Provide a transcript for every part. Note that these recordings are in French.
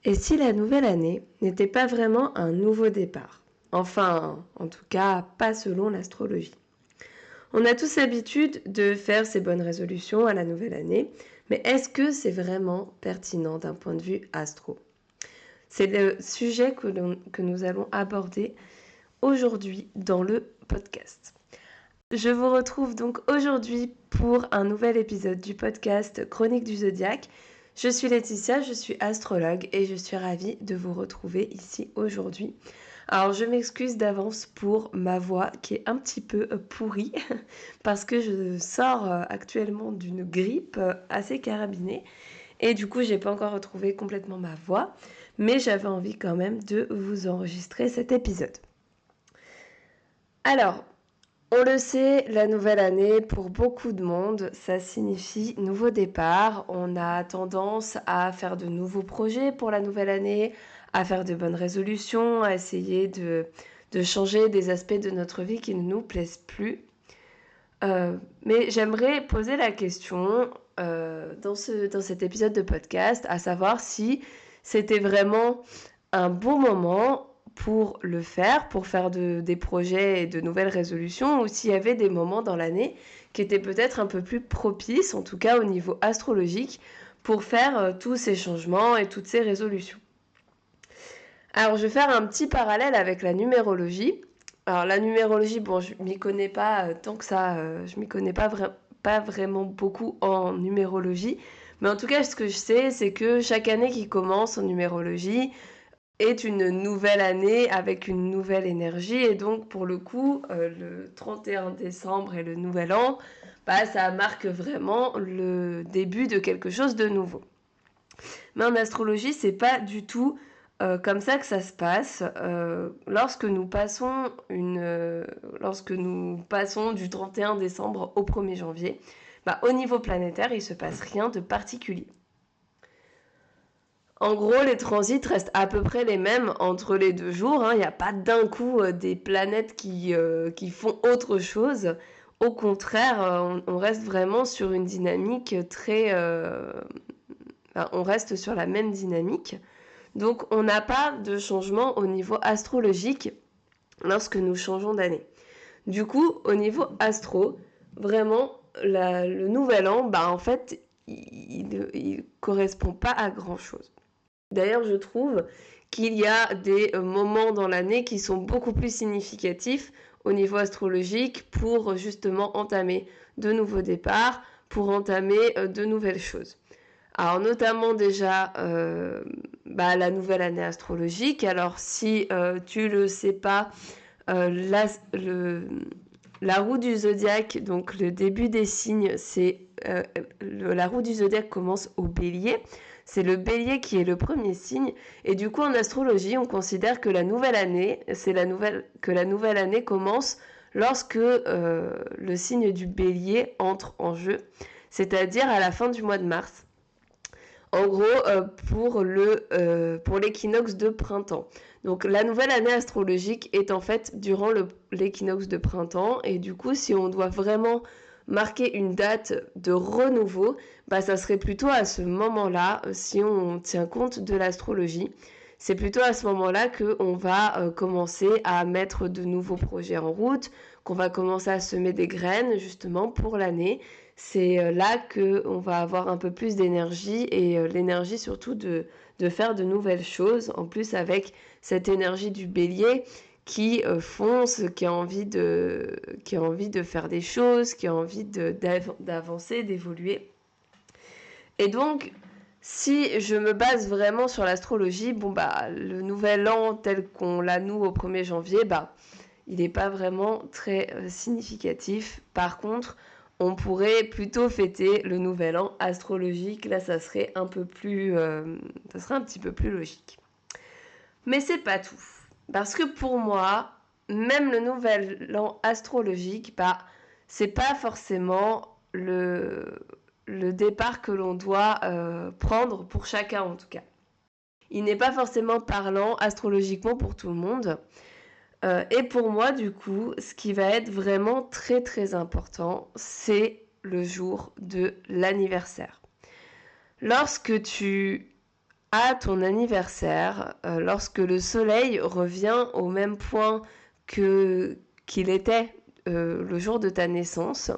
Et si la nouvelle année n'était pas vraiment un nouveau départ? Enfin, en tout cas, pas selon l'astrologie. On a tous l'habitude de faire ces bonnes résolutions à la nouvelle année, mais est-ce que c'est vraiment pertinent d'un point de vue astro? C'est le sujet que nous allons aborder aujourd'hui dans le podcast. Je vous retrouve donc aujourd'hui pour un nouvel épisode du podcast Chronique du Zodiaque. Je suis Laetitia, je suis astrologue et je suis ravie de vous retrouver ici aujourd'hui. Alors je m'excuse d'avance pour ma voix qui est un petit peu pourrie parce que je sors actuellement d'une grippe assez carabinée et du coup j'ai pas encore retrouvé complètement ma voix, mais j'avais envie quand même de vous enregistrer cet épisode. Alors, on le sait, la nouvelle année, pour beaucoup de monde, ça signifie nouveau départ. On a tendance à faire de nouveaux projets pour la nouvelle année, à faire de bonnes résolutions, à essayer de changer des aspects de notre vie qui ne nous plaisent plus. Mais j'aimerais poser la question dans cet épisode de podcast, à savoir si c'était vraiment un bon moment pour le faire, pour faire des projets et de nouvelles résolutions, ou s'il y avait des moments dans l'année qui étaient peut-être un peu plus propices, en tout cas au niveau astrologique, pour faire tous ces changements et toutes ces résolutions. Alors je vais faire un petit parallèle avec la numérologie. Alors la numérologie, bon, je m'y connais pas tant que ça, je m'y connais pas vraiment beaucoup en numérologie, mais en tout cas ce que je sais, c'est que chaque année qui commence en numérologie est une nouvelle année avec une nouvelle énergie, et donc pour le coup, le 31 décembre et le nouvel an, ça marque vraiment le début de quelque chose de nouveau. Mais en astrologie, c'est pas du tout comme ça que ça se passe. Lorsque nous passons du 31 décembre au 1er janvier, au niveau planétaire, il se passe rien de particulier. En gros, les transits restent à peu près les mêmes entre les 2 jours. Il n'y a pas d'un coup des planètes qui font autre chose. Au contraire, on reste vraiment sur une dynamique on reste sur la même dynamique. Donc, on n'a pas de changement au niveau astrologique lorsque nous changeons d'année. Du coup, au niveau astro, vraiment, le nouvel an, en fait, il correspond pas à grand-chose. D'ailleurs, je trouve qu'il y a des moments dans l'année qui sont beaucoup plus significatifs au niveau astrologique pour justement entamer de nouveaux départs, pour entamer de nouvelles choses. Alors notamment déjà la nouvelle année astrologique. Alors si tu le sais pas, la roue du zodiaque, donc le début des signes, la roue du zodiaque commence au Bélier. C'est le Bélier qui est le premier signe, et du coup en astrologie, on considère que la nouvelle année commence lorsque le signe du Bélier entre en jeu, c'est-à-dire à la fin du mois de mars. En gros, pour l'équinoxe de printemps. Donc la nouvelle année astrologique est en fait durant l'équinoxe de printemps, et du coup si on doit vraiment marquer une date de renouveau, ça serait plutôt à ce moment-là, si on tient compte de l'astrologie. C'est plutôt à ce moment-là qu'on va commencer à mettre de nouveaux projets en route, qu'on va commencer à semer des graines justement pour l'année. C'est là qu'on va avoir un peu plus d'énergie, et l'énergie surtout de faire de nouvelles choses, en plus avec cette énergie du Bélier qui fonce, qui a envie de faire des choses, qui a envie d'avancer, d'évoluer. Et donc, si je me base vraiment sur l'astrologie, le nouvel an tel qu'on l'a nous au 1er janvier, il n'est pas vraiment très significatif. Par contre, on pourrait plutôt fêter le nouvel an astrologique. Là, ça serait un petit peu plus logique. Mais c'est pas tout. Parce que pour moi, même le nouvel an astrologique, c'est pas forcément le départ que l'on doit prendre pour chacun en tout cas. Il n'est pas forcément parlant astrologiquement pour tout le monde. Et pour moi, du coup, ce qui va être vraiment très très important, c'est le jour de l'anniversaire. Lorsque tu à ton anniversaire, lorsque le soleil revient au même point qu'il était le jour de ta naissance,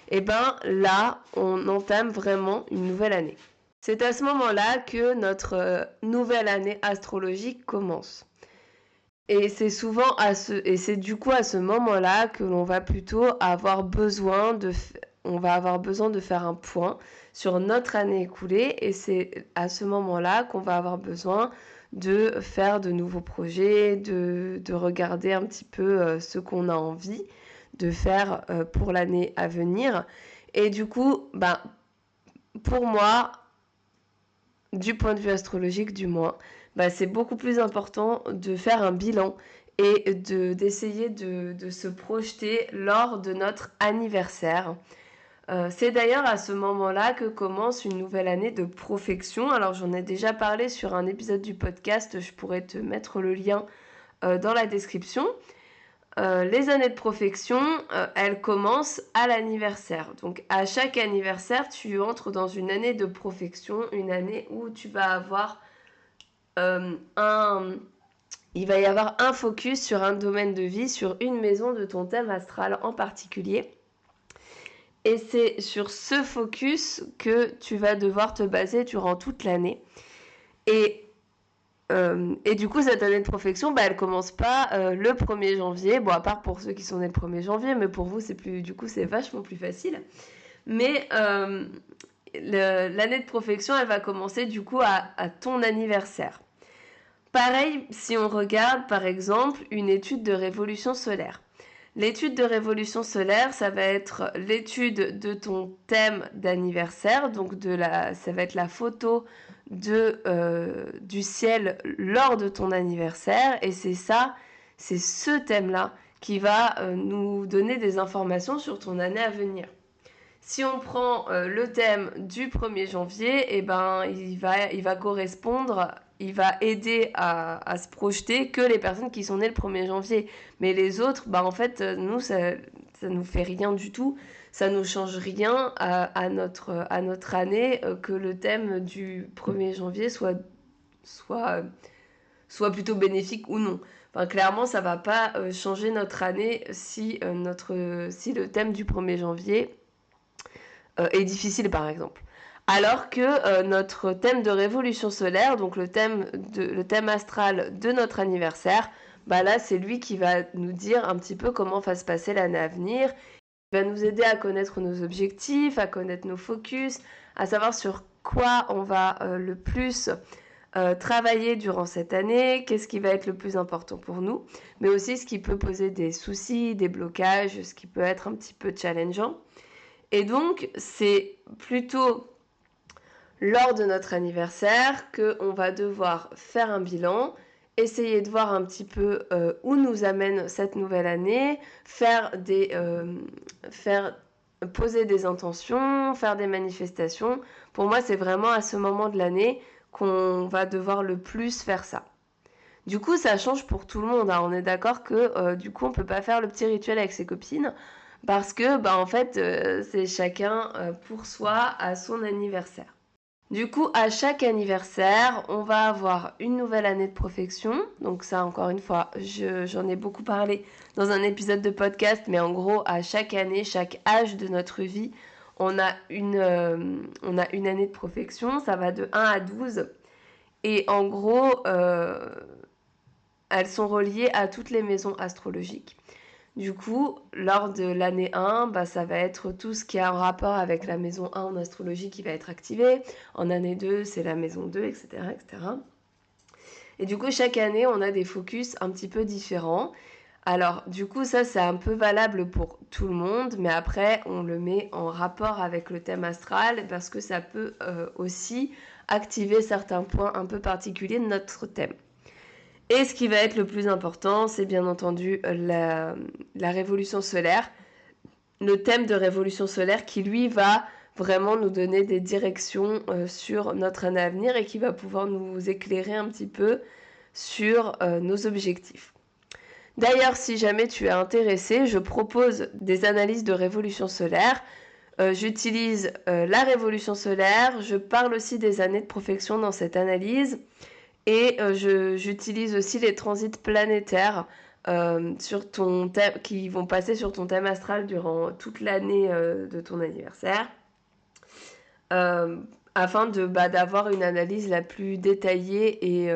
et ben là, on entame vraiment une nouvelle année. C'est à ce moment-là que notre nouvelle année astrologique commence. Et c'est souvent c'est du coup à ce moment-là que l'on va plutôt avoir besoin de faire un point sur notre année écoulée, et c'est à ce moment-là qu'on va avoir besoin de faire de nouveaux projets, de regarder un petit peu ce qu'on a envie de faire pour l'année à venir. Et du coup, pour moi, du point de vue astrologique du moins, c'est beaucoup plus important de faire un bilan et d'essayer de se projeter lors de notre anniversaire. C'est d'ailleurs à ce moment-là que commence une nouvelle année de profection. Alors j'en ai déjà parlé sur un épisode du podcast, je pourrais te mettre le lien dans la description. Les années de profection, elles commencent à l'anniversaire. Donc à chaque anniversaire, tu entres dans une année de profection, une année où tu vas avoir il va y avoir un focus sur un domaine de vie, sur une maison de ton thème astral en particulier. Et c'est sur ce focus que tu vas devoir te baser durant toute l'année. Et du coup, cette année de profection, elle commence pas le 1er janvier. Bon, à part pour ceux qui sont nés le 1er janvier, mais pour vous, c'est vachement plus facile. Mais l'année de profection, elle va commencer du coup à ton anniversaire. Pareil, si on regarde par exemple une étude de révolution solaire. L'étude de révolution solaire, ça va être l'étude de ton thème d'anniversaire, donc ça va être la photo du ciel lors de ton anniversaire, et c'est ce thème-là qui va nous donner des informations sur ton année à venir. Si on prend le thème du 1er janvier, il va correspondre, il va aider à se projeter que les personnes qui sont nées le 1er janvier. Mais les autres, en fait, nous, ça nous fait rien du tout. Ça nous change rien à notre année que le thème du 1er janvier soit plutôt bénéfique ou non. Clairement, ça va pas changer notre année si le thème du 1er janvier est difficile par exemple. Alors que notre thème de révolution solaire, donc le thème astral de notre anniversaire, là c'est lui qui va nous dire un petit peu comment va se passer l'année à venir. Il va nous aider à connaître nos objectifs, à connaître nos focus, à savoir sur quoi on va le plus travailler durant cette année, qu'est-ce qui va être le plus important pour nous, mais aussi ce qui peut poser des soucis, des blocages, ce qui peut être un petit peu challengeant. Et donc, c'est plutôt lors de notre anniversaire qu'on va devoir faire un bilan, essayer de voir un petit peu où nous amène cette nouvelle année, poser des intentions, faire des manifestations. Pour moi, c'est vraiment à ce moment de l'année qu'on va devoir le plus faire ça. Du coup, ça change pour tout le monde. On est d'accord que du coup, on peut pas faire le petit rituel avec ses copines parce que, en fait, c'est chacun pour soi à son anniversaire. Du coup, à chaque anniversaire, on va avoir une nouvelle année de profection. Donc ça, encore une fois, j'en ai beaucoup parlé dans un épisode de podcast, mais en gros, à chaque année, chaque âge de notre vie, on a une année de profection. Ça va de 1 à 12. Et en gros, elles sont reliées à toutes les maisons astrologiques. Du coup, lors de l'année 1, ça va être tout ce qui a un rapport avec la maison 1 en astrologie qui va être activé. En année 2, c'est la maison 2, etc., etc. Et du coup, chaque année, on a des focus un petit peu différents. Alors, du coup, ça, c'est un peu valable pour tout le monde, mais après, on le met en rapport avec le thème astral parce que ça peut aussi activer certains points un peu particuliers de notre thème. Et ce qui va être le plus important, c'est bien entendu la révolution solaire, le thème de révolution solaire qui, lui, va vraiment nous donner des directions sur notre année à venir et qui va pouvoir nous éclairer un petit peu sur nos objectifs. D'ailleurs, si jamais tu es intéressé, je propose des analyses de révolution solaire J'utilise la révolution solaire, je parle aussi des années de profection dans cette analyse et j'utilise aussi les transits planétaires sur ton thème, qui vont passer sur ton thème astral durant toute l'année de ton anniversaire afin d'avoir une analyse la plus détaillée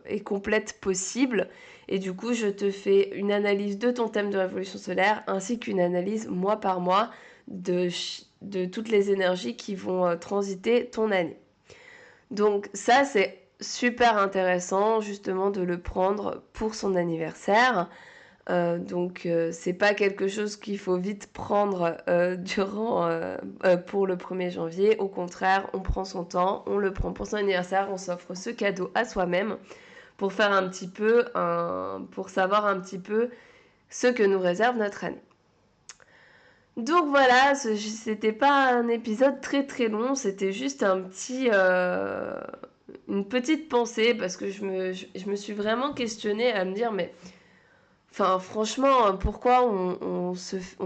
et complète possible. Et du coup, je te fais une analyse de ton thème de révolution solaire ainsi qu'une analyse mois par mois de toutes les énergies qui vont transiter ton année. Donc ça, c'est super intéressant justement de le prendre pour son anniversaire. C'est pas quelque chose qu'il faut vite prendre pour le 1er janvier. Au contraire, on prend son temps, on le prend pour son anniversaire, on s'offre ce cadeau à soi-même pour faire pour savoir un petit peu ce que nous réserve notre année. Donc voilà, c'était pas un épisode très très long, c'était juste une petite pensée parce que je me suis vraiment questionnée à me dire mais enfin franchement pourquoi on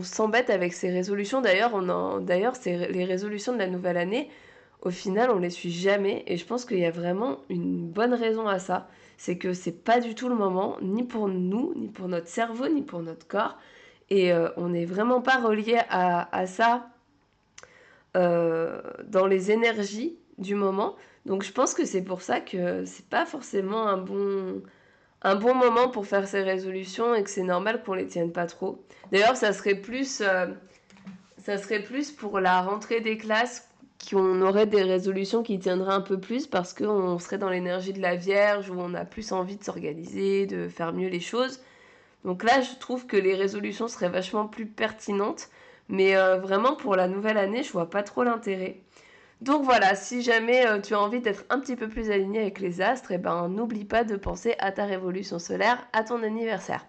s'embête avec ces résolutions. D'ailleurs c'est les résolutions de la nouvelle année, au final on les suit jamais et je pense qu'il y a vraiment une bonne raison à ça, c'est que c'est pas du tout le moment ni pour nous, ni pour notre cerveau, ni pour notre corps. Et on n'est vraiment pas relié à ça dans les énergies du moment. Donc je pense que c'est pour ça que c'est pas forcément un bon moment pour faire ces résolutions et que c'est normal qu'on les tienne pas trop. D'ailleurs, ça serait plus pour la rentrée des classes qu'on aurait des résolutions qui tiendraient un peu plus parce qu'on serait dans l'énergie de la Vierge où on a plus envie de s'organiser, de faire mieux les choses. Donc là, je trouve que les résolutions seraient vachement plus pertinentes. Mais vraiment, pour la nouvelle année, je vois pas trop l'intérêt. Donc voilà, si jamais tu as envie d'être un petit peu plus aligné avec les astres, n'oublie pas de penser à ta révolution solaire, à ton anniversaire.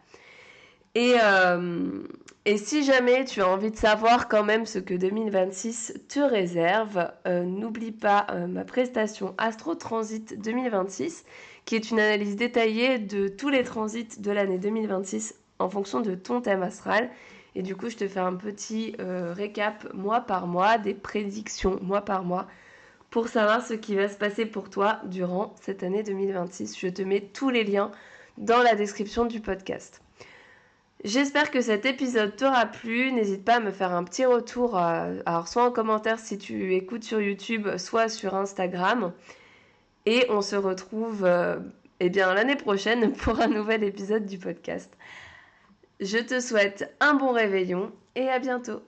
Et si jamais tu as envie de savoir quand même ce que 2026 te réserve, n'oublie pas ma prestation Astro Transit 2026, qui est une analyse détaillée de tous les transits de l'année 2026 en fonction de ton thème astral. Et du coup, je te fais un petit récap mois par mois, des prédictions mois par mois, pour savoir ce qui va se passer pour toi durant cette année 2026. Je te mets tous les liens dans la description du podcast. J'espère que cet épisode t'aura plu. N'hésite pas à me faire un petit retour, alors soit en commentaire si tu écoutes sur YouTube, soit sur Instagram. Et on se retrouve l'année prochaine pour un nouvel épisode du podcast. Je te souhaite un bon réveillon et à bientôt.